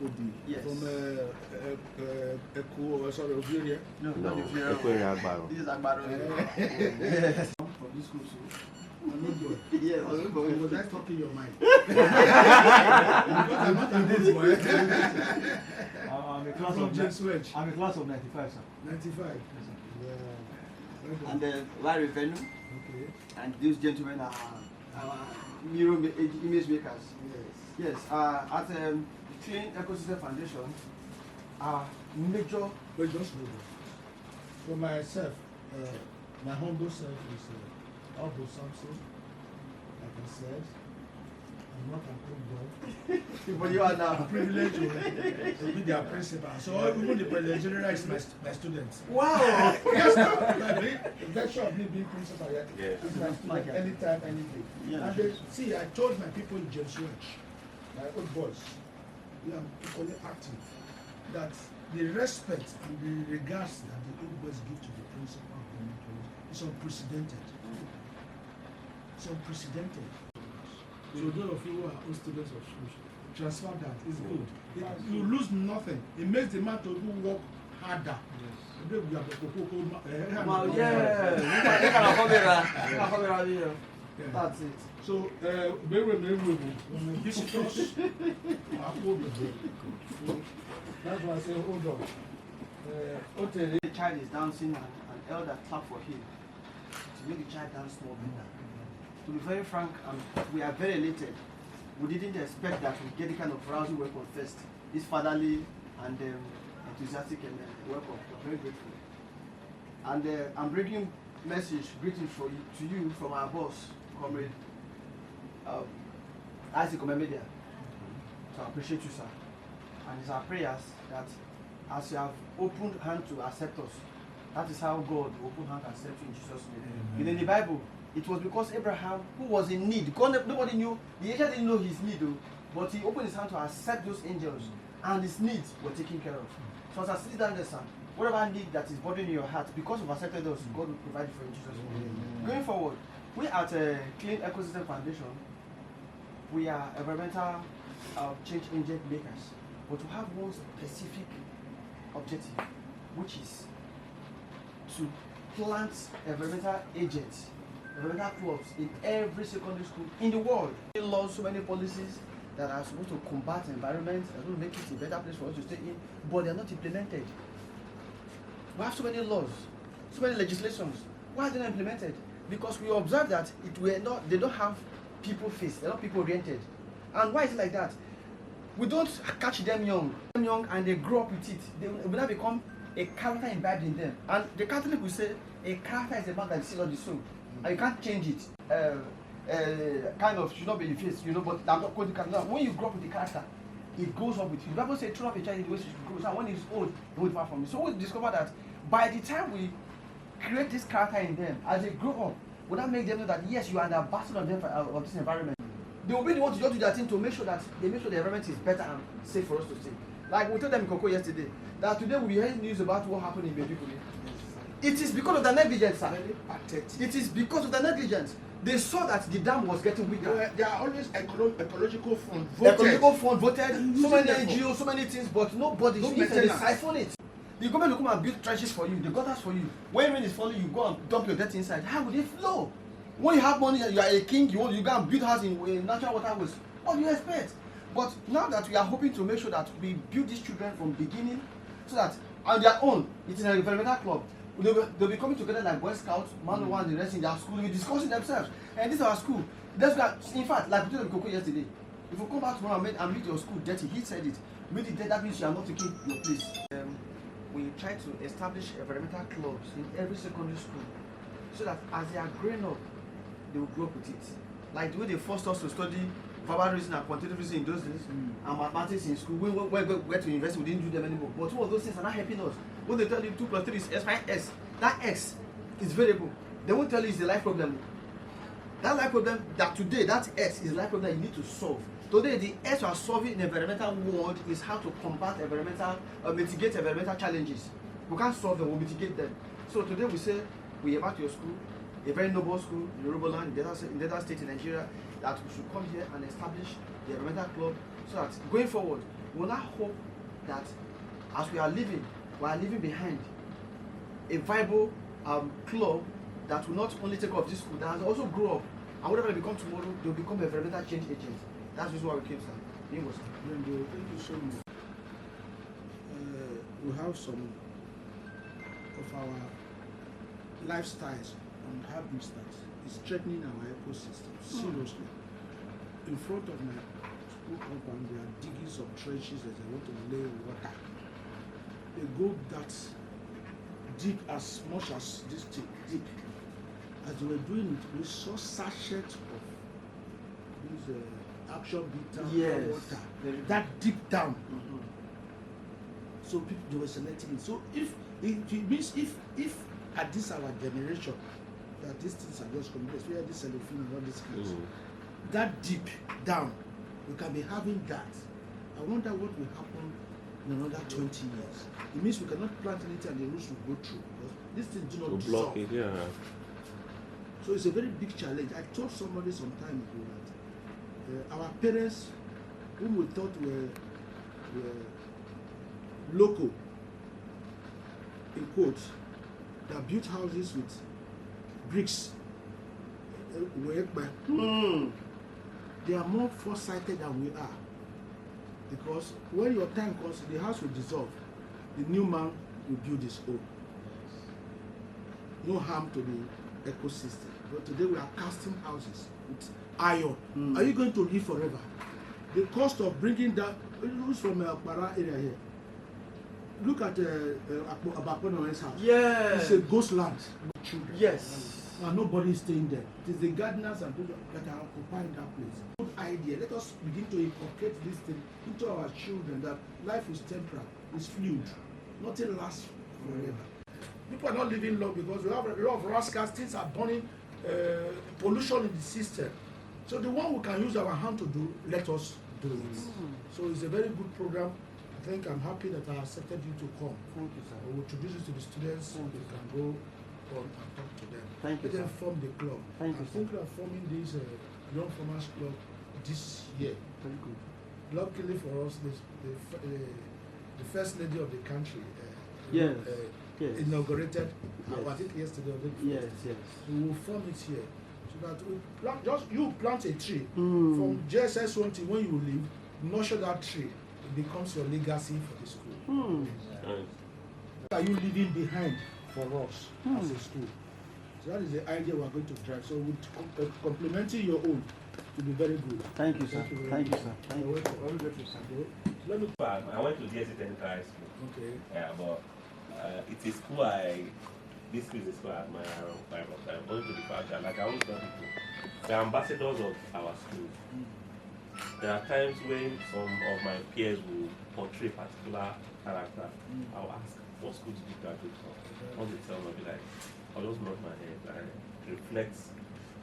Odi. Yes. From Ughelli. No, This is Agbaro. Yes. From this school, so. Yes. Was I talking your mind? Because I'm not a good boy. I'm a class of 95, sir. 95. Yes, sir. Yeah. And then Larry Venu. Okay. And these gentlemen are mirror image makers. Yes. Yes. At Clean Ecosystem Foundation, major. But just hold on. For myself, my humble self is Albo Samson. Like I said, I'm not an old boy. But you are now. I'm privileged to be their principal. So even the President General is my student. Wow! Yes, the virtue of me being principal yet. Yes. It's my student anytime, anything. Yeah. And see, I told my people in James Lodge, my old boys, we are equally active, that the respect and the regards that the old boys give to the principal of the mentor is unprecedented. It's unprecedented. So those of you who are old students of school, transfer that. It's good. You lose nothing. It makes the man to do work harder. That's it. So, visitors are older. That's why I say, hold on. The child is dancing and an elder clap for him to make the child dance more better. To be very frank, we are very elated. We didn't expect that we get the kind of rousing welcome first. This fatherly and enthusiastic and welcome. We're very grateful. And I'm bringing greetings for you, to you from our boss, Comrade Isaac Omemedia. So I appreciate you, sir. And it's our prayers that as you have opened hand to accept us, that is how God will open hand to accept you in Jesus' name. In the Bible, it was because Abraham, who was in need, God, nobody knew, the angel didn't know his need, though, but he opened his hand to accept those angels, and his needs were taken care of. So as I sit down there, son, whatever need that is bothering your heart, because you've accepted us, God will provide for you in Jesus' name. Going forward, we at Clean Ecosystem Foundation, we are environmental change agent makers, but we have one specific objective, which is to plant environmental agents, environmental clubs in every secondary school in the world. We launch so many policies that are supposed to combat environment, that will make it a better place for us to stay in, but they are not implemented. We have so many laws, so many legislations. Why are they not implemented? Because we observe that they don't have people face, they're not people oriented. And why is it like that? We don't catch them young, and they grow up with it. They will now become a character imbibed in them. And the Catholic will say a character is a man that is still on the soul, and you can't change it. Kind of should not be the face, but I'm not going to character. When you grow up with the character, it goes up with you. The Bible says, train up a child in the way he should grow. So when he's old, he won't depart from you. So we discover that by the time we create this character in them, as they grow up, will that make them know that yes, you are an ambassador of this environment. They will be the ones to do their thing to make sure that the environment is better and safe for us to stay. Like we told them in Koko yesterday, that today we heard news about what happened in Medjugorje. It is because of the negligence, sir. It is because of the negligence. They saw that the dam was getting weaker. There are always ecological fund voted. Ecological fund voted, so many NGOs, so many things, but nobody they siphon it. The government will come and build trenches for you, the gutters for you. When rain is falling, you go and dump your dirt inside. How will they flow? When you have money, you are a king, you go and build house in natural waterways. What do you expect? But now that we are hoping to make sure that we build these children from beginning, so that on their own, it's an environmental club. They'll be coming together like Boy Scouts, Man One, the rest in their school, they'll be discussing themselves. And this is our school. In fact, like we told Koko yesterday, if you come back tomorrow and meet your school dirty, he said it. Meet it dirty, that means you are not taking your place. We try to establish environmental clubs in every secondary school, so that as they are growing up, they will grow up with it. Like the way they forced us to study verbal reasoning and quantitative reasoning in those days, and mathematics in school. When we went to university, we didn't do them anymore. But two of those things are not helping us. When they tell you 2 + 3 is S, that X is variable. They won't tell you it's the life problem. That life problem, that today, that S is the life problem that you need to solve. Today, the S you are solving in the environmental world is how to combat mitigate environmental challenges. We can't solve them, we mitigate them. So today we say, we invite your school, a very noble school in Yoruba land, in Delta State in Nigeria, that we should come here and establish the environmental club, so that going forward, we now hope that as we are leaving behind a viable club that will not only take off this school, that has also grow up, and whatever they become tomorrow, they will become a environmental change agent. That's just why we came, sir. Thank you so much. We have some of our lifestyles and habits that is threatening our ecosystem seriously. In front of my school compound, there are digging some trenches as they want to lay water. They go that deep as much as this deep. As they were doing it, we saw sachets of these action bitter water that deep down. So people, they were selecting it. So if it means if at this our generation that these things are just coming, especially this cellophane and all these things, that deep down, we can be having that. I wonder what will happen in another 20 years. It means we cannot plant anything and the roots will go through because these things do not dissolve. Block it, yeah. So it's a very big challenge. I told somebody some time ago that our parents, whom we thought were local, in quotes, that built houses with bricks, they are more foresighted than we are. Because when your time comes, the house will dissolve. The new man will build his own. No harm to the ecosystem. But today we are casting houses with iron. Are you going to live forever? The cost of bringing that, who's from Para area here? Look at Abapono's house. Yes. It's a ghost land. Children. Yes. And nobody is staying there. It is the gardeners and those that are occupying that place. Good idea. Let us begin to inculcate this thing into our children that life is temporal, it's fluid. Nothing lasts forever. People are not living long because we have a lot of rascals. Things are burning, pollution in the system. So the one we can use our hand to do, let us do it. So it's a very good program. I think I'm happy that I accepted you to come. Thank you, sir. I will introduce you to the students so they can go on and talk to them. Thank you, Let them sir. form the club. Thank you, I think we are forming this young farmers club this year. Very good. Luckily for us, the first lady of the country Yes. inaugurated, Yes. I think yesterday or the day before. Yes. We will form it here. So that we plant a tree Mm. from JSS 1 till when you leave, nurture that tree. It becomes your legacy for the school. Nice. What are you leaving behind for us as a school? So that is the idea we are going to drive. So with complementing your own to be very good. Thank you, sir. Thank you very Thank you, much. sir. Thank You're you. welcome. Very grateful, sir. Let me. I went to DSC Technical High School. Okay. Yeah, but it's a school this is a school I admire around 5 of time. Owing to the fact that, like I always tell people, the ambassadors of our school. There are times when some of my peers will portray particular character. I'll ask, what school did you graduate from? Once they tell me, I'll be like, I'll just nod my head and reflect.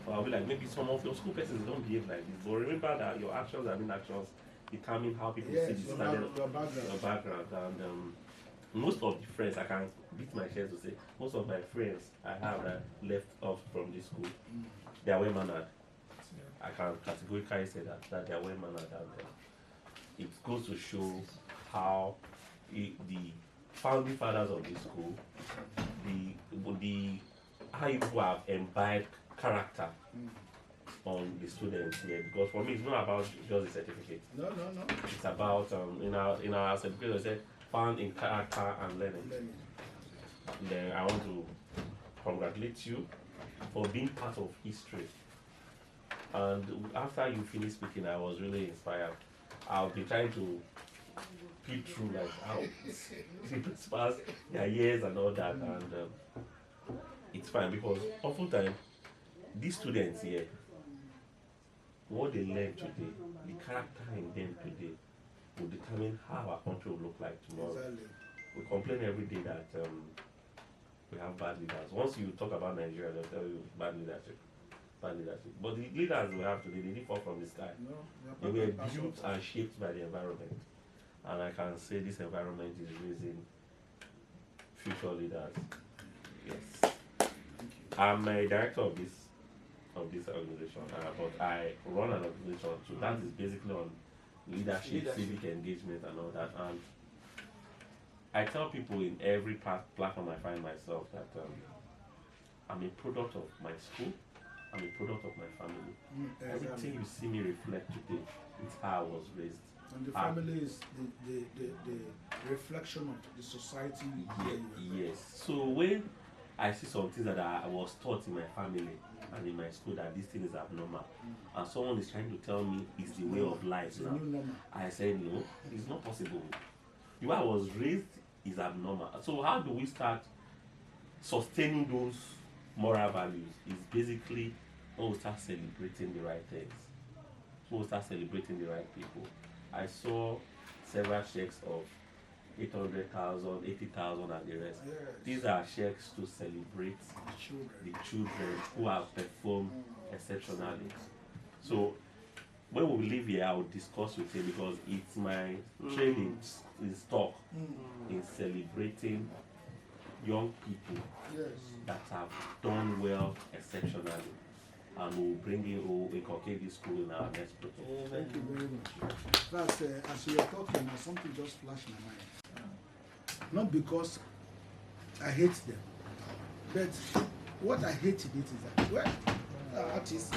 Or I'll be like, maybe some of your school persons don't behave like this. But remember that your actions and inactions determine how people see the standard your background. your background. And most of the friends, I can beat my chest to say, most of my friends I have that left off from this school, they are well mannered. I can categorically say that they are well mannered, and it goes to show how the founding fathers of this school, how you have imbibed character on the students here. Because for me, it's not about just the certificate. No. It's about in our certificate, I said found in character and learning. Then I want to congratulate you for being part of history. And after you finished speaking, I was really inspired. I'll be trying to peek through like how the principals, their years and all that, and it's fine because oftentimes these students here, what they learn today, the character in them today, will determine how our country will look like tomorrow. Exactly. We complain every day that we have bad leaders. Once you talk about Nigeria, they'll tell you bad leadership. But the leaders we have today, they didn't fall from the sky. No, They were built and shaped by the environment. And I can say this environment is raising future leaders. Yes. I'm a director of this organization, but I run an organization, so that is basically on leadership, civic engagement, and all that. And I tell people in every platform I find myself that I'm a product of my school. I'm a product of my family. Everything you see me reflect today, it's how I was raised. And the family is the reflection of the society. Yes. So when I see some things that I was taught in my family and in my school that this thing is abnormal, and someone is trying to tell me it's the way of life now, I said no, it's not possible. The way I was raised is abnormal. So how do we start sustaining those moral values? Is basically when we start celebrating the right things. When we start celebrating the right people. I saw several checks of 800,000, 80,000 and the rest. Yes. These are checks to celebrate the children who have performed exceptionally. So when we leave here, I will discuss with him because it's my training in stock in celebrating young people that have done well exceptionally. And we'll bring in, we'll inculcate this school in our next project. Thank you very much. That's, as you were talking, something just flashed my mind. Not because I hate them, but what I hate in it is that, well, artists,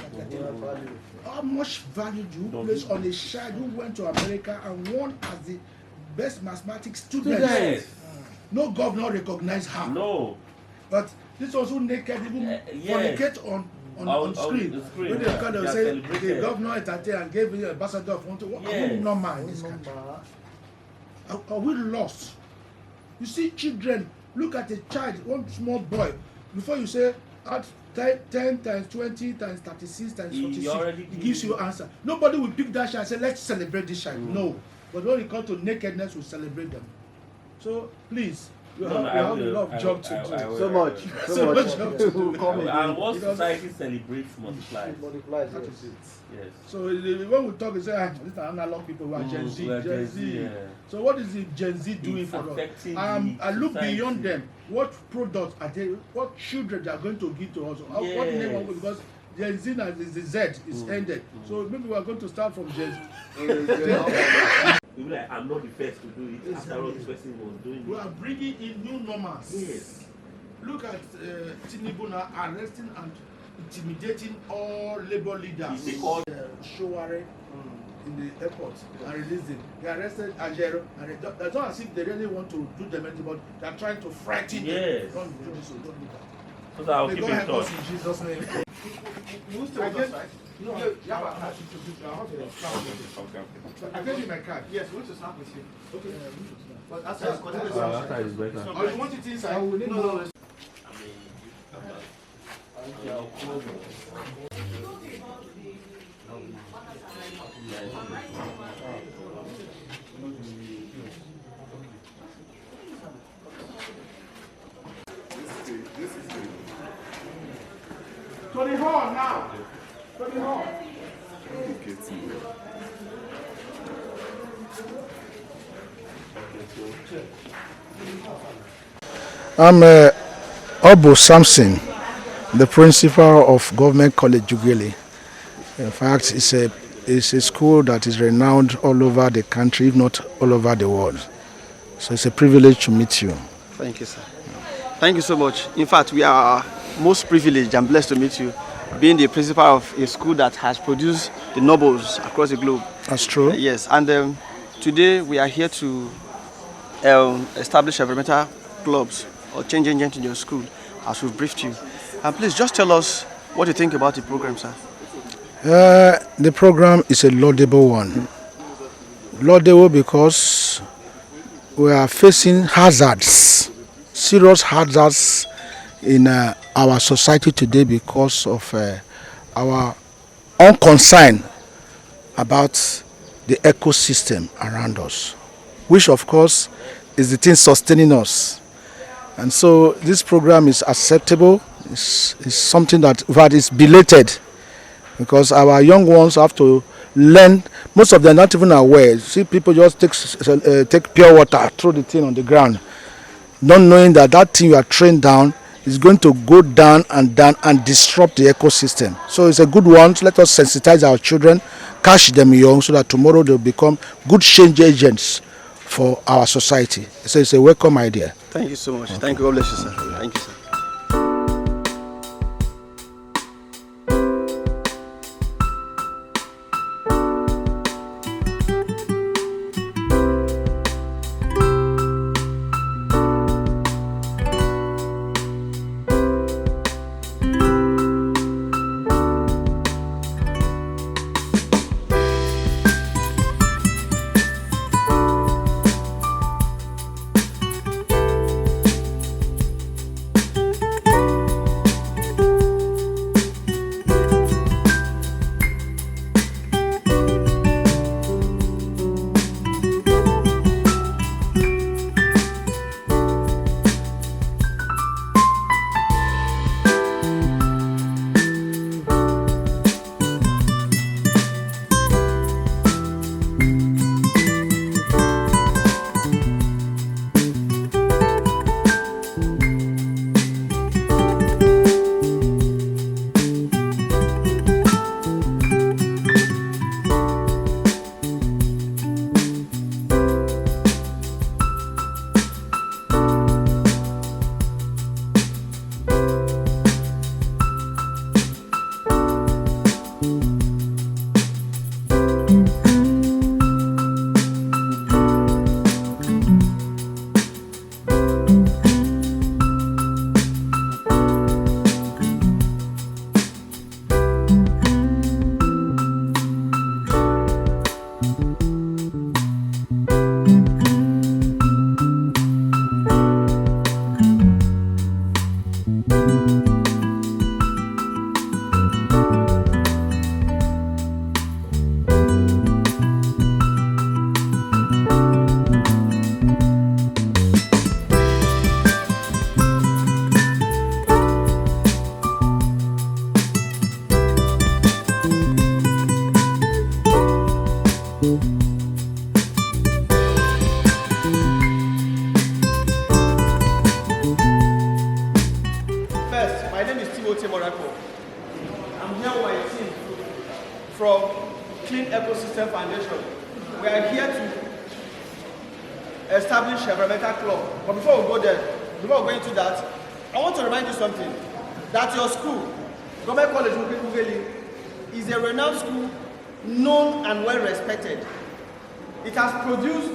how much value do you place on a child who went to America and won as the best mathematics student? No governor recognized her. No. But this was who naked, even fornicate on screen. When they kind of say the governor entertained and gave the ambassador of one to normal in this country. Are we lost? You see children, look at a child, one small boy, before you say add 10 times 20 times 36 times 46, he gives you answer. Nobody will pick that child and say, let's celebrate this child. No. But when it comes to nakedness, we celebrate them. So please, you have a lot of job to do. So much job to do. And what society celebrates multiplies. That is it. Yes. So when we talk, we say, these are analog people who are Gen Z. Gen Z. Yeah. So what is the Gen Z doing for us? I look beyond them. What products are they? What children they are going to give to us? Yes. What name of it? Because Gen Z now is the Z is ended. So maybe we are going to start from Gen Z. You'll be like, I'm not the first to do it. After all, this person was doing it. We are bringing in new normals. Yes. Look at Tinubu now arresting and intimidating all labor leaders. Showare in the airport and releasing. They arrested Ajero and it's not as if they really want to do them anything, but they are trying to frighten them. Don't do this, don't do that. So that I'll May keep God in help us touch. in Jesus' name. You still with us, right? No, I have to I gave you my card. Yes, we want to start with you. Okay. But after it's connected After it's better. Or you want it inside? No. To the hall now. To the hall. I'm Obo Samson, the principal of Government College Ughelli. In fact, it's a school that is renowned all over the country, if not all over the world. So it's a privilege to meet you. Thank you, sir. Thank you so much. In fact, we are most privileged and blessed to meet you, being the principal of a school that has produced the nobles across the globe. That's true. Yes, and today we are here to establish environmental clubs or change agent in your school, as we've briefed you. And please just tell us what you think about the program, sir. The program is a laudable one. Laudable because we are facing hazards, serious hazards in our society today because of our unconcern about the ecosystem around us, which of course is the thing sustaining us. And so this program is acceptable. It's something that is belated because our young ones have to learn. Most of them are not even aware. See, people just take pure water, throw the thing on the ground, not knowing that that thing you are trained down is going to go down and disrupt the ecosystem. So it's a good one. So let us sensitize our children, catch them young, so that tomorrow they'll become good change agents for our society. So it's a welcome idea. Thank you so much. Okay. Thank you. God bless you, sir. Thank you, sir. I'm here with my team from Clean Ecosystem Foundation. We are here to establish a environmental club. But before we go there, before we go into that, I want to remind you something. That your school, Government College Ughelli, is a renowned school, known and well respected. It has produced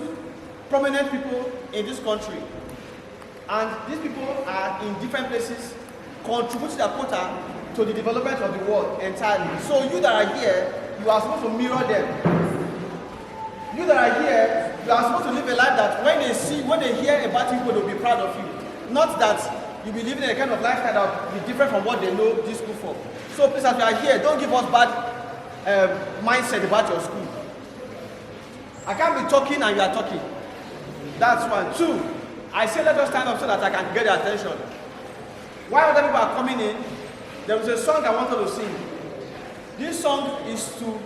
prominent people in this country. And these people are in different places, contributing their quota to the development of the world entirely. So you that are here, you are supposed to mirror them. You that are here, you are supposed to live a life that when they hear about people, they'll be proud of you. Not that you'll be living a kind of lifestyle that will be different from what they know this school for. So please, as you are here, don't give us bad mindset about your school. I can't be talking and you are talking. That's one. Two, I say let us stand up so that I can get their attention. While other people are coming in, there was a song I wanted to sing. This song is to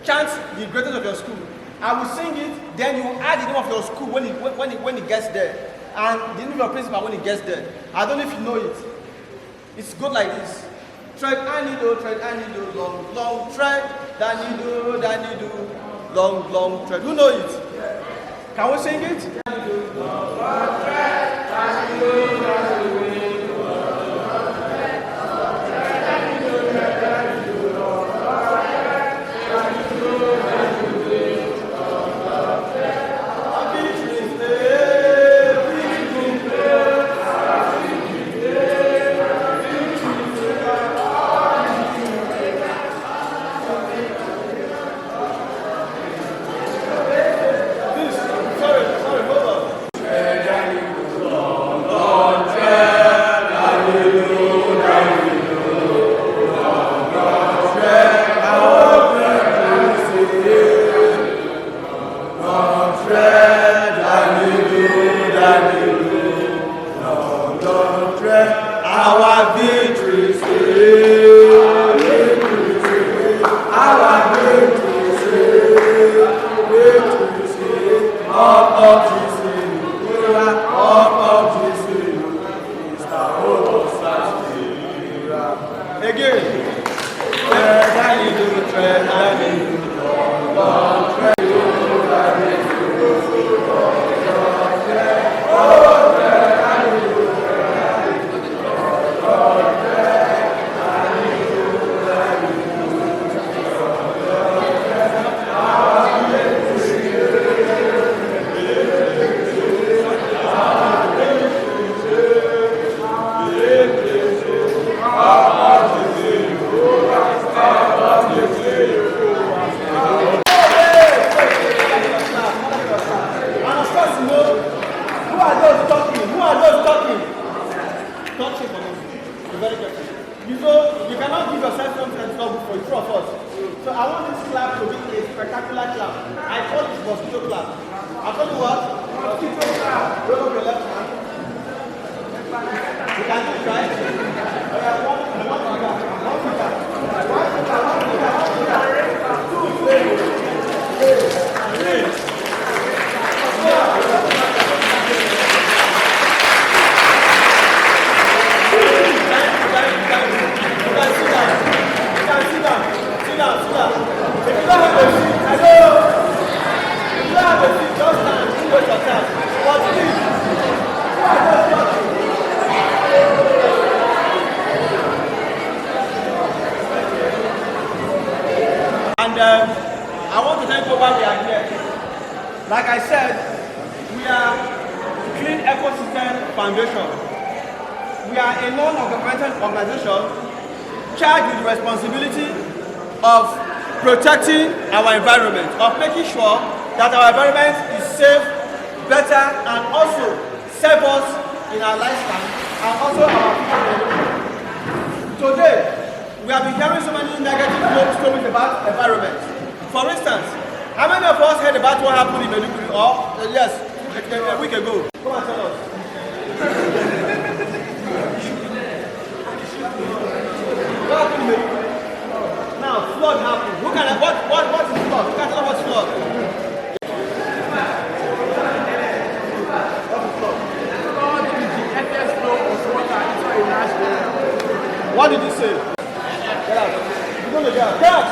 chant the greatness of your school. I will sing it, then you add the name of your school when it gets there. And the name of your principal when it gets there. I don't know if you know it. It's good like this. Tread and do, long, long tread, danido, long, long tread. Who know it? Can we sing it? Long, long tread, Up of Jesus, want to give yourself something that's not good for you, true or false? So I want this clap to be a spectacular clap. I call it mosquito clap. I call it what? Mosquito clap. Roll up your left hand. You can do it, right? One finger. Two, three. And I want to thank you why we are here. Like I said, we are Clean Ecosystem Foundation. We are a non-governmental organization charged with the responsibility of protecting our environment, of making sure that our environment is safe, better, and also serve us in our lifetime and also our future. Today, we have been hearing so many negative stories about environment. For instance, how many of us heard about what happened in Maiduguri yes, a week ago? Come and tell us. What happened in Maiduguri? Now, flood happened. What is flood? Who can tell us what's flood? What did he say? Get out. You're going to get out. Get out!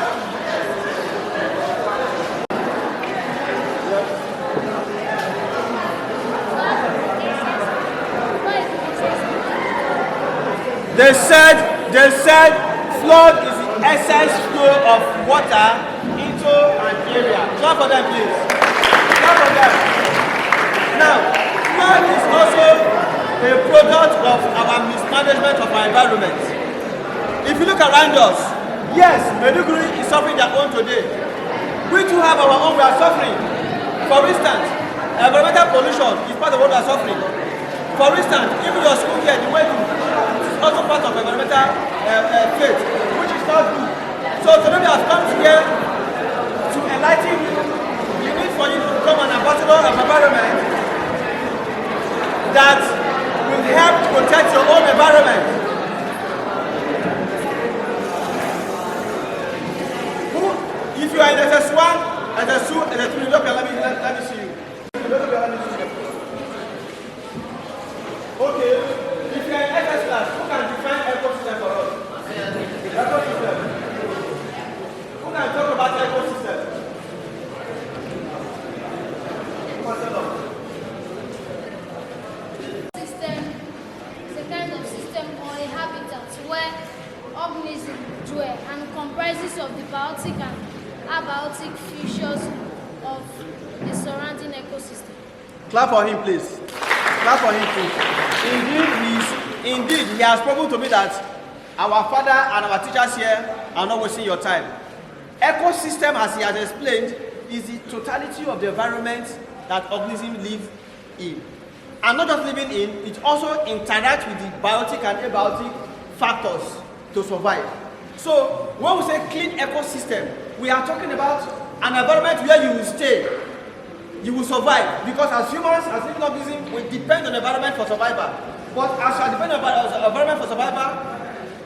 They said flood is the excess flow of water into an area. Clap for them, please. Clap for them. Now, flood is also a product of our mismanagement of our environment. If you look around us, yes, Maiduguri is suffering their own today. We too have our own, we are suffering. For instance, environmental pollution is part of what we are suffering. For instance, even your school here, the way is also part of environmental faith, which is not good. So today we have come here to enlighten you. We need for you to become an ambassador of environment that will help to protect your own environment. If you are in SS1, SS2, SS3, look, let me see you. Okay, if you are in SS class, who can define ecosystem for us? Ecosystem. Who can talk about ecosystem? System is a kind of system or a habitat where organisms dwell and comprises of the biotic and abiotic features of the surrounding ecosystem. Clap for him, please. Clap for him, please. Indeed, he has proven to me that our father and our teachers here are not wasting your time. Ecosystem, as he has explained, is the totality of the environment that organisms live in. And not just living in, it also interacts with the biotic and abiotic factors to survive. So, when we say clean ecosystem, we are talking about an environment where you will stay, you will survive. Because as humans, as living organisms, we depend on the environment for survival. But as we are dependent on the environment for survival,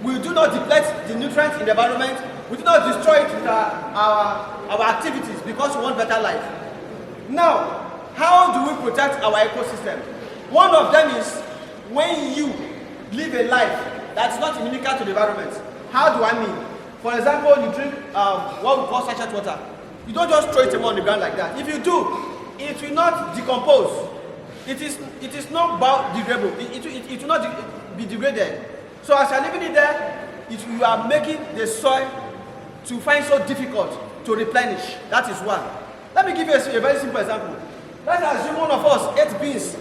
we do not deplete the nutrients in the environment, we do not destroy it with our activities because we want better life. Now, how do we protect our ecosystem? One of them is when you live a life that's not inimical to the environment. How do I mean? For example, you drink what we call sachet water. You don't just throw it on the ground like that. If you do, it will not decompose. It is not biodegradable. It will not be degraded. So as you are leaving it there, you are making the soil to find so difficult to replenish. That is one. Let me give you a very simple example. Let's assume one of us ate beans,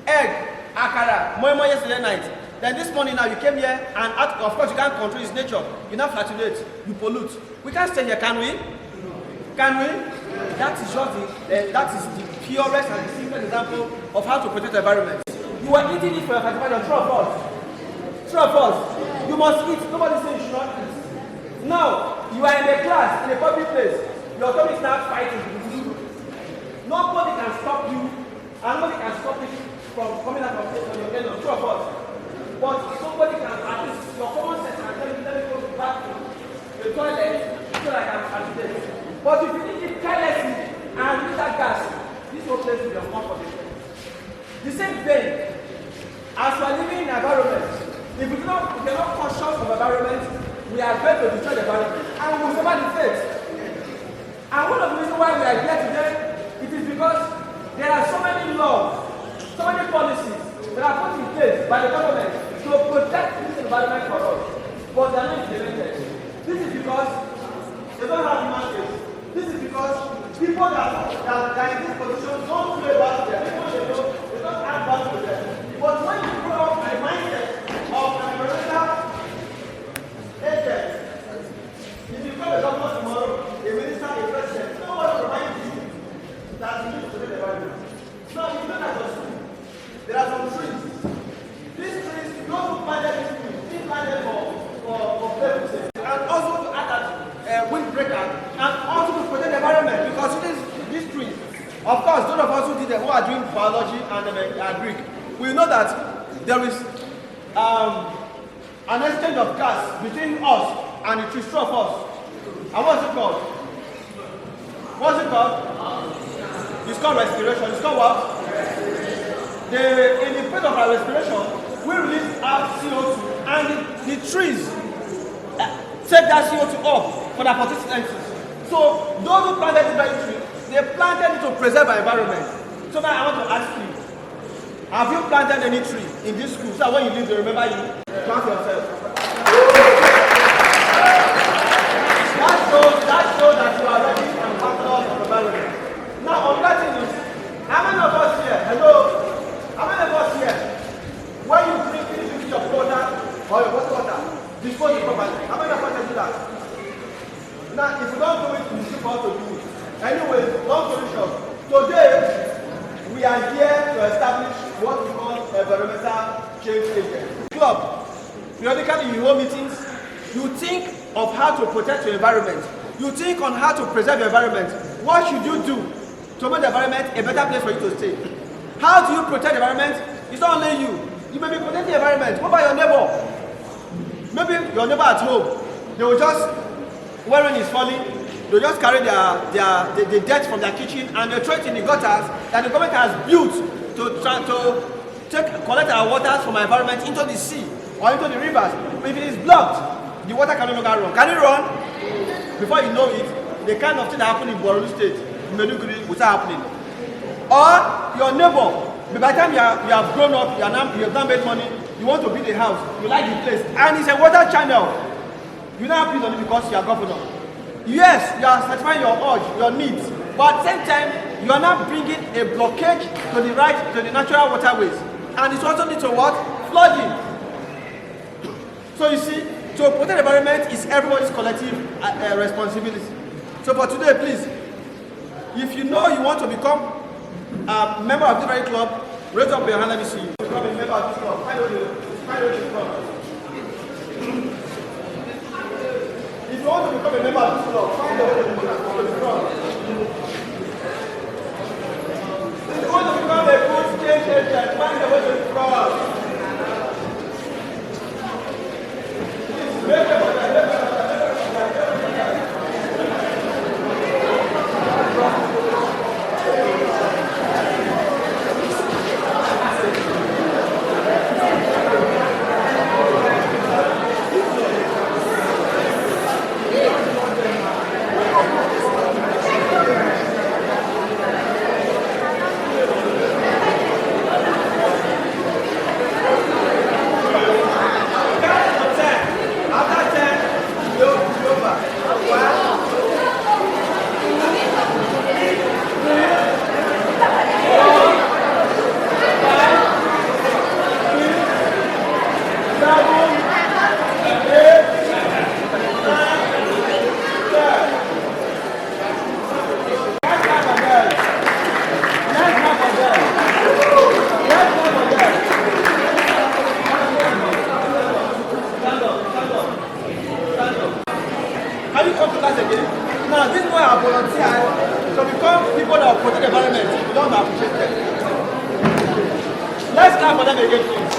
egg, akara, moi yesterday night. Then this morning now you came here and of course you can't control its nature. You now flatulate, you pollute. We can't stay here, can we? Can we? That is just the purest and the simplest example of how to protect the environment. You are eating it for your fertilizer, true or false? True or false? You must eat. Nobody says you should not eat. Now, you are in a class, in a public place. Your tummy starts fighting. Nobody can stop you, and nobody can stop it from coming out of your end of two of us. But somebody can, at least your common sense can tell you, let me go back to the toilet so that I can agitate. But if you think it carelessly and use that gas, this whole place will be uncomfortable. The same thing, as we are living in an environment, if we are not conscious of environment, we are going to destroy the environment and we will suffer the fate. And one of the reasons why we are here today, it is because there are so many laws, so many policies that are put in place by the government to protect this environment for us, but they are not implemented. This is because they don't have the mandate. This is because people that are in this position don't play back to them. People they don't add back to them. But when you grow up with the mindset of an environmental agent, if you become a governor tomorrow, a minister, a president, no one will remind you that you need to protect the environment. Now you know that was true. There are some trees. These trees, those who planted these trees, they planted for purposes. And also to add that windbreaker, and also to protect the environment, because these trees, of course, those of us who are doing biology and Greek, we know that there is an exchange of gas between us and the trees, two of us. And what's it called? What's it called? It's called respiration. It's called what? In the phase of our respiration, we release our CO2, and the trees take that CO2 up for their photosynthesis. So those who planted this tree, they planted it to preserve our environment. So now I want to ask you, have you planted any tree in this school so that when you leave they remember you? Plant yourself. That shows that you are ready and partner of the environment. Now on that thing is, how many of us here, hello, how many of us here, when you finish your water or your water, dispose it properly? How many of us can do that? Now if you don't do it, you still have to do it. Anyway, long story short, today we are here to establish what we call environmental change agent. Club, periodically you hold meetings, you think of how to protect your environment. You think on how to preserve your environment. What should you do to make the environment a better place for you to stay? How do you protect the environment? It's not only you. You may be protecting the environment. What about your neighbor? Maybe your neighbor at home, they will just, when rain is falling, they just carry the dirt from their kitchen and they throw it in the gutters that the government has built to collect our waters from our environment into the sea or into the rivers. If it is blocked, the water can no longer run. Can it run? Before you know it, the kind of thing that happened in Borno State, in Meduguri, will start happening. Or your neighbor, by the time you have grown up, you have now made money, you want to build a house, you like the place, and it's a water channel. You now build on it because you are governor. Yes, you are satisfying your urge, your needs, but at the same time, you are now bringing a blockage to the natural waterways, and it also leads to what? Flooding. So you see, to protect the environment is everybody's collective responsibility. So for today, please, if you know you want to become a member of the very club, raise up your hand, let me see you. Become a member of this club. Find out the club. If you want to become a member of this club, find out the club. If you want to become a good change agent, find the way to the club. appreciate them. Let's clap for them again, please.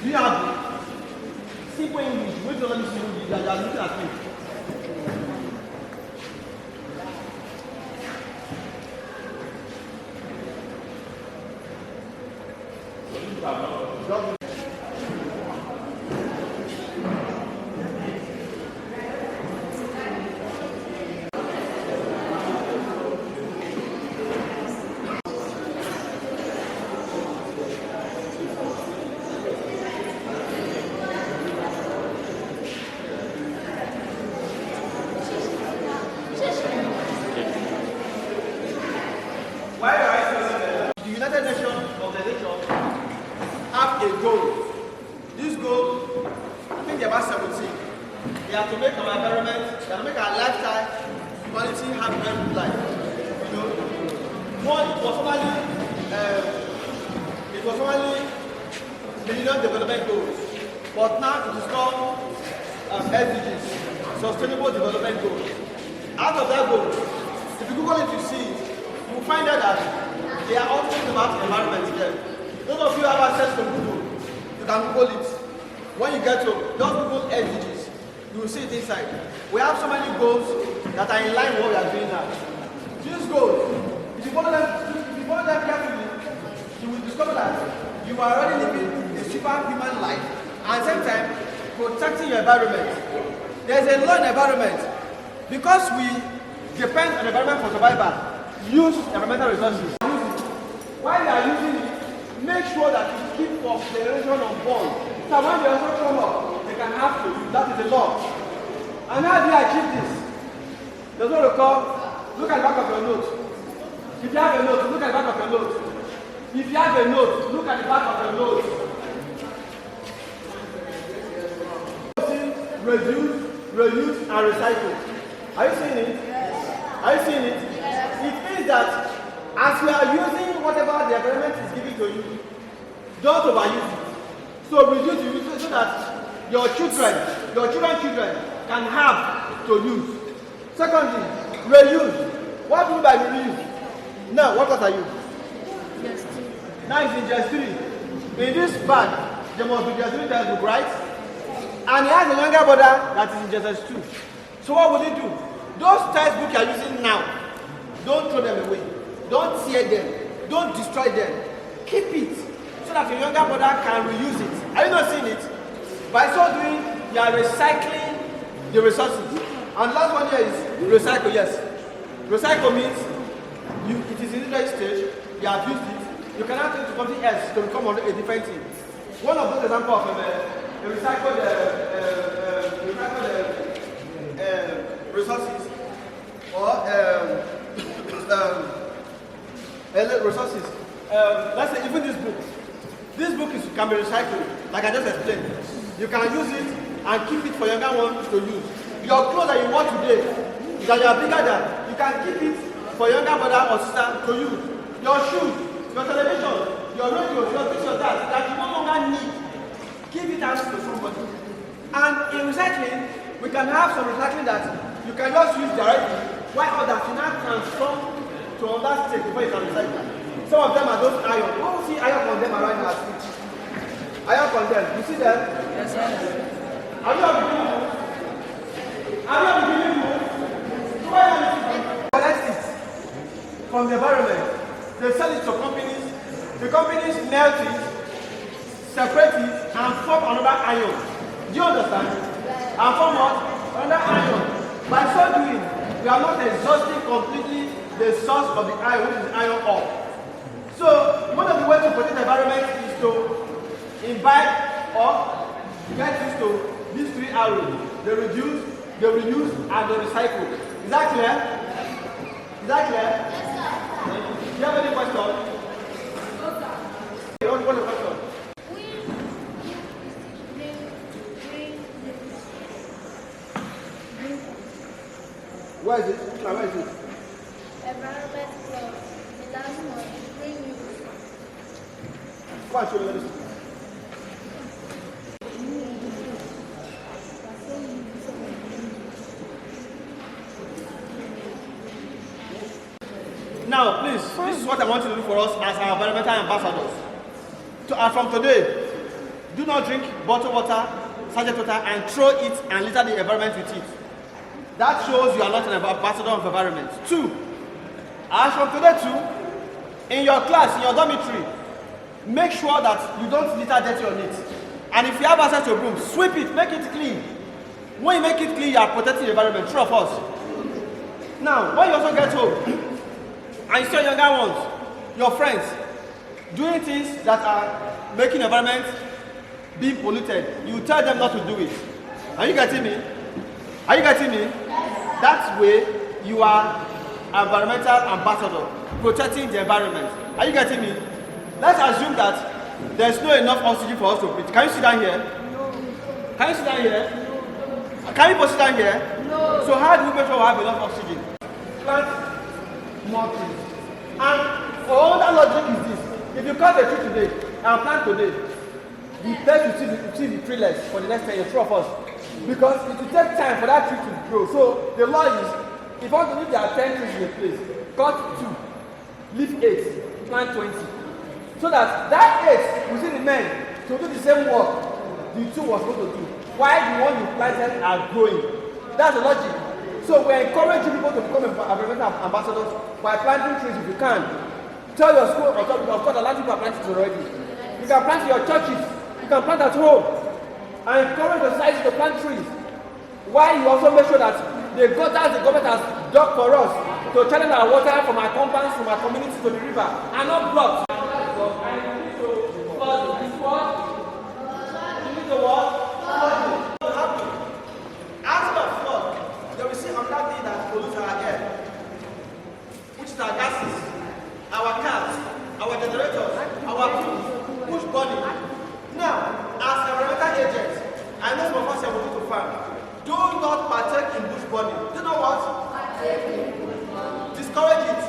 Do you have simple English? Which one is you are looking at me? The United Nations organization have a goal. This goal, I think they're about 17. They have to make our environment, they have to make our lifestyle, quality, happy, and life. You know, one, it was only Millennium Development Goals, but now it is called SDGs, Sustainable Development Goals. Out of that goal, if you Google it, you see it, you will find out that they are all talking about environment here. Those of you who have access to Google, you can Google it. When you get to just Google SDGs, you will see it inside. We have so many goals that are in line with what we are doing now. These goals, if you follow them carefully, you will discover that you are already living a superhuman life and at the same time protecting your environment. There is a law in the environment. Because we depend on the environment for survival, use environmental resources. While you are using it, make sure that you keep for generation on board. So when they also come up, they can have to. That is the law. And how do you achieve this? There's what we call, look at the back of your note. If you have a note, look at the back of your note. If you have a note, look at the back of your note. Reduce, reuse, and recycle. Are you seeing it? Yes. Are you seeing it? Yes. It means that as you are using whatever the environment is giving to you, don't overuse it. So reduce it so that your children's children can have to use. Secondly, reuse. What do you mean by reuse? Now, what are you? Yes. Now it's in just 3. In this bag, there must be just 3 textbooks, right? And he has a younger brother that is in just 2. So what will he do? Those textbooks you are using now, don't throw them away. Don't tear them. Don't destroy them. Keep it so that your younger brother can reuse it. Are you not seeing it? By so doing, you are recycling the resources. And last one here is recycle, yes. Recycle means it is in the stage, you have used it, you cannot take it to something else to become a different thing. One of those examples of recycled resources or resources. Let's say even this book. This book can be recycled, like I just explained. You can use it and keep it for younger ones to use. Your clothes that you wear today, that you are bigger than, you can keep it for younger brother or sister to use. Your shoes, your television, your radio, your this, your that you no longer need. Give it out to somebody. And in recycling, we can have some recycling that you can just use directly, while others you now transform to another state before you can recycle. Some of them are those iron. Who will see iron on them around our street? Iron on them. You see them? Yes, sir. Have you ever been moved? Have you ever been moved? Collect it from the environment. They sell it to companies. The companies melt it, separate it, and form another iron. Do you understand? And form what? Another iron. By so doing, we are not exhausting completely the source of the iron, which is iron ore. So, one of the ways to protect the environment is to imbibe or get used to these 3 arrows. They reduce, they reuse, and they recycle. Is that clear? Is that clear? Yes, sir. Do you have any questions? What is the question? Where is it? Where is it? Environment club. The last one. Green news. Come and show me this. Now, please, this is what I want you to do for us as our environmental ambassadors. From today, do not drink bottled water, sachet water, and throw it and litter the environment with it. That shows you are not an ambassador of environment. 2, as from today too, in your class, in your dormitory, make sure that you don't litter dirty on it. And if you have access to a broom, sweep it, make it clean. When you make it clean, you are protecting the environment, true of us. Now, when you also get home, and you see your younger ones, your friends, doing things that are making the environment being polluted, you tell them not to do it. Are you getting me? Are you getting me? That way, you are environmental ambassador, protecting the environment. Are you getting me? Let's assume that there's not enough oxygen for us to breathe. Can you sit down here? No. Can you sit down here? Can you sit down here? No. So how do we make sure we have enough oxygen? Plant more trees. And for another logic is this: if you cut a tree today and plant today, the best will still be treeless for the next 10 years, true of us. Because it will take time for that tree to grow. So the law is, if you want to leave there are 10 trees in a place, cut 2, leave 8, plant 20. So that 8 will still remain to do the same work the 2 was supposed to do, while the one you planted are growing. That's the logic. So we encourage you people to become environmental ambassadors by planting trees if you can. Tell your school, of course, a lot of people are planting already. You can plant in your churches, you can plant at home. And encourage the society to plant trees. While you also make sure that the gutters the government has dug for us to channel our water from our compounds, from our community to the river, are not blocked. Our gases, our cars, our generators, our tools, push burning. Now, as environmental agents, I know some of us are going to farm. Do not partake in bush burning. Do you know what? Discourage it.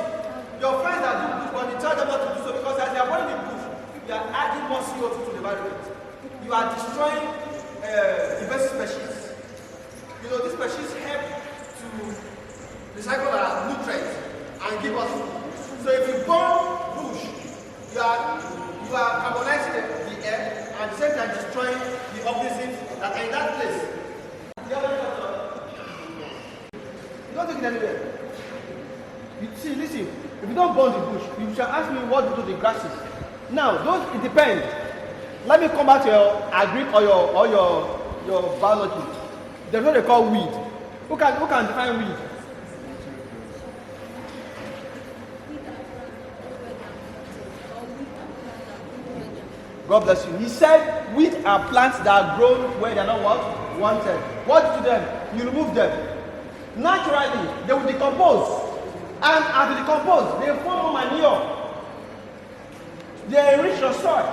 Your friends that do bush burning, tell them not to do so, because as they are burning the bush, you are adding more CO2 to the environment. You are destroying invasive species. You know, these species help to recycle our nutrients and give us food. So if you burn bush, you are carbonizing the air and at the same time destroying the organisms that are in that place. You don't take it anywhere. You see, listen, if you don't burn the bush, you shall ask me what to do to the grasses. Now, it depends. Let me come back to your agri or your biology. There's what they call weed. Who can define weed? God bless you. He said, weeds are plants that are grown where they are not what? Wanted. What do you do them? You remove them. Naturally, they will decompose. And as they decompose, they form more manure. They enrich your soil.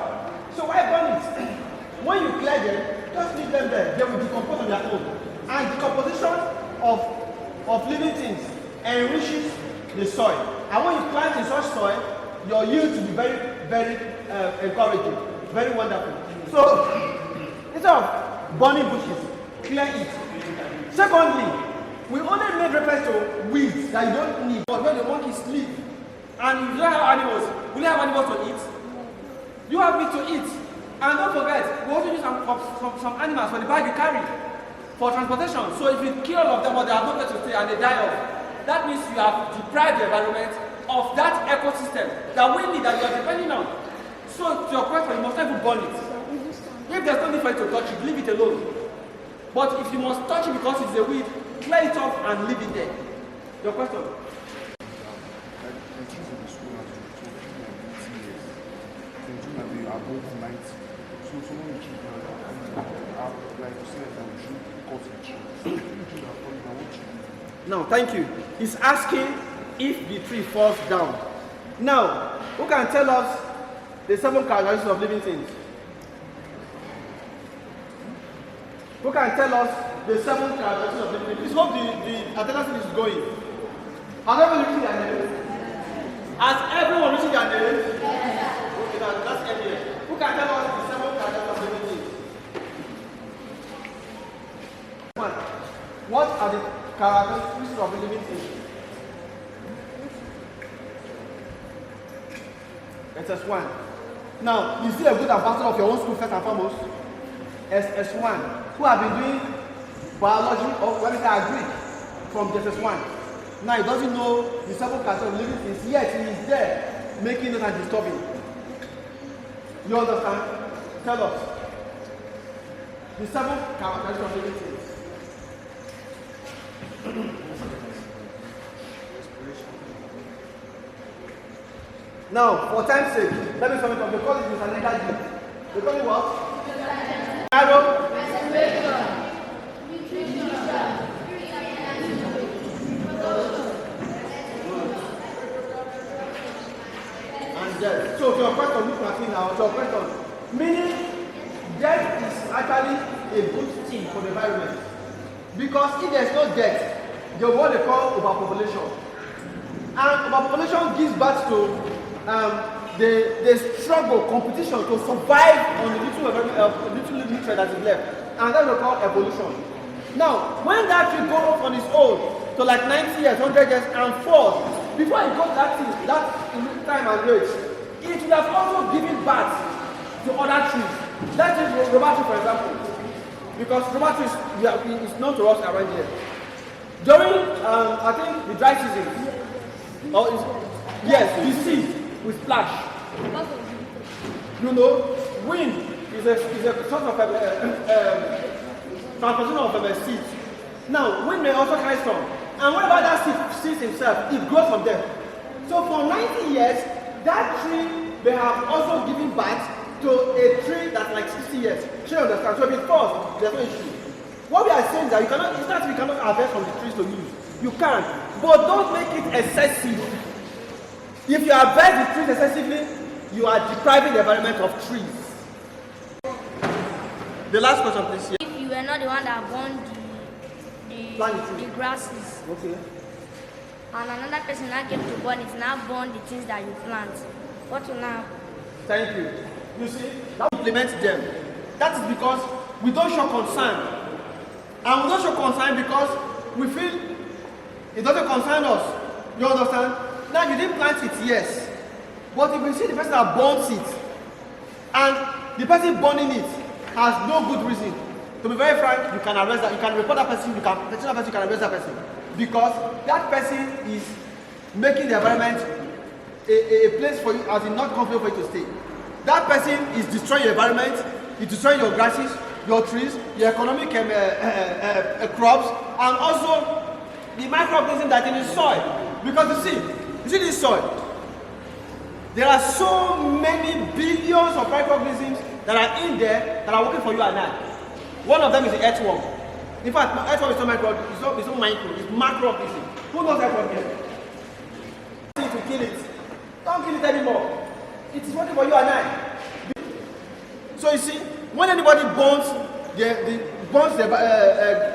So why burn it? When you clear them, just leave them there. They will decompose on their own. And decomposition of living things enriches the soil. And when you plant in such soil, your yield will be very, very encouraging. Very wonderful. So, instead of burning bushes, clear it. Secondly, we only made reference to weeds that you don't need. But when the monkeys sleep, and you don't have animals, will you have animals to eat? You have meat to eat. And don't forget, we also use some animals for the bag you carry for transportation. So if you kill all of them, but they have nowhere to stay and they die off, that means you have deprived the environment of that ecosystem that we need, that you are depending on. So to your question, you must not even burn it. If there's no need for you to touch it, leave it alone. But if you must touch it because it's a weed, clear it off and leave it there. Your question? Now, thank you. He's asking if the tree falls down. Now, who can tell us the 7 characteristics of living things? Who can tell us the 7 characteristics of living. Please hope the attendance is going. Has everyone written their name? Has everyone written their name? Okay, that's earlier. Who can tell us the 7 characteristics of living things? One. What are the characteristics of living things? SS1. Now, you see a good ambassador of your own school first and foremost. SS1, who have been doing biology or when I agree from SS1. Now he doesn't know the 7 characteristics of living things, yet he is there making it and disturbing. You understand? Tell us. The 7 characteristics of living things. Now, for time's sake, let me sum it up. They call it Mr. Negaji. They call it what? Arrow. And death. So, to your question, look at me now. To your question, meaning death is actually a good thing for the environment. Because if there is no death, there is what they call overpopulation. And overpopulation gives birth to the struggle, competition to survive on the little nutrient that is left. And that's what we call evolution. Now, when that tree goes on its own to like 90 years, 100 years and falls, before it got that time and rate, it would have also given birth to other trees. That is rubber tree, for example. Because rubber trees is known to us around here. During, I think, the dry season, yes, the sea will splash. You know, wind is a sort of transposition of a seed. Now, wind may also carry storm. And whenever that seed sees himself, it grows from there. So for 90 years, that tree may have also given birth to a tree that's like 60 years. You understand? So if it falls, there's no issue. What we are saying is that it's not we cannot harvest from the trees to use. You can, but don't make it excessive. If you harvest the trees excessively, you are depriving the environment of trees. The last question, please. If you were not the one that burned the grasses, okay, and another person now came to burn it, now burn the things that you plant, what will now? Thank you. You see, that implements them. That is because we don't show concern. And we don't show concern because we feel it doesn't concern us. You understand? Now you didn't plant it, yes. But if you see the person that burns it, and the person burning it has no good reason, to be very frank, you can arrest that, you can report that person, you can arrest that person. Because that person is making the environment a place for you as in not comfortable for you to stay. That person is destroying your environment, he's destroying your grasses, your trees, your economic crops, and also the microorganisms that are in the soil. Because you see this soil, there are so many billions of microorganisms that are in there that are working for you and I. One of them is the earthworm. In fact, earthworm is not micro, it's not micro, it's macroorganism. Who knows earthworm here? To kill it. Don't kill it anymore. It is working for you and I. So you see, when anybody burns the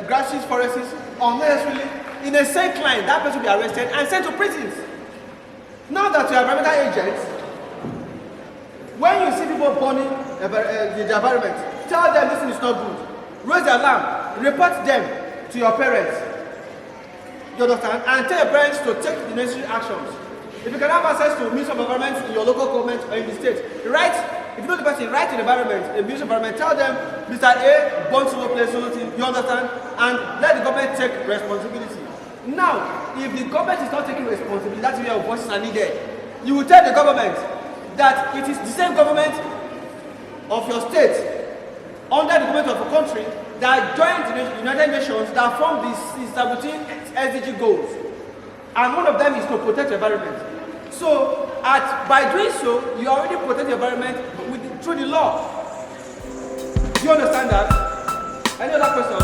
grasses, forests, unnecessarily, in a same line, that person will be arrested and sent to prisons. Now that you are environmental agents, when you see people burning the environment, tell them this thing is not good. Raise the alarm, report them to your parents. You understand? And tell your parents to take the necessary actions. If you can have access to Ministry of Environment in your local government or in the state, write, if you know the person, write to the environment, the Ministry of Environment, tell them, Mr. A, burn solo place, solo thing, you understand? And let the government take responsibility. Now, if the government is not taking responsibility, that's where your voices are needed. You will tell the government that it is the same government of your state, under the government of a country, that joined the United Nations that formed the 17 SDG goals. And one of them is to protect the environment. So, by doing so, you already protect the environment through the law. Do you understand that? Any other question?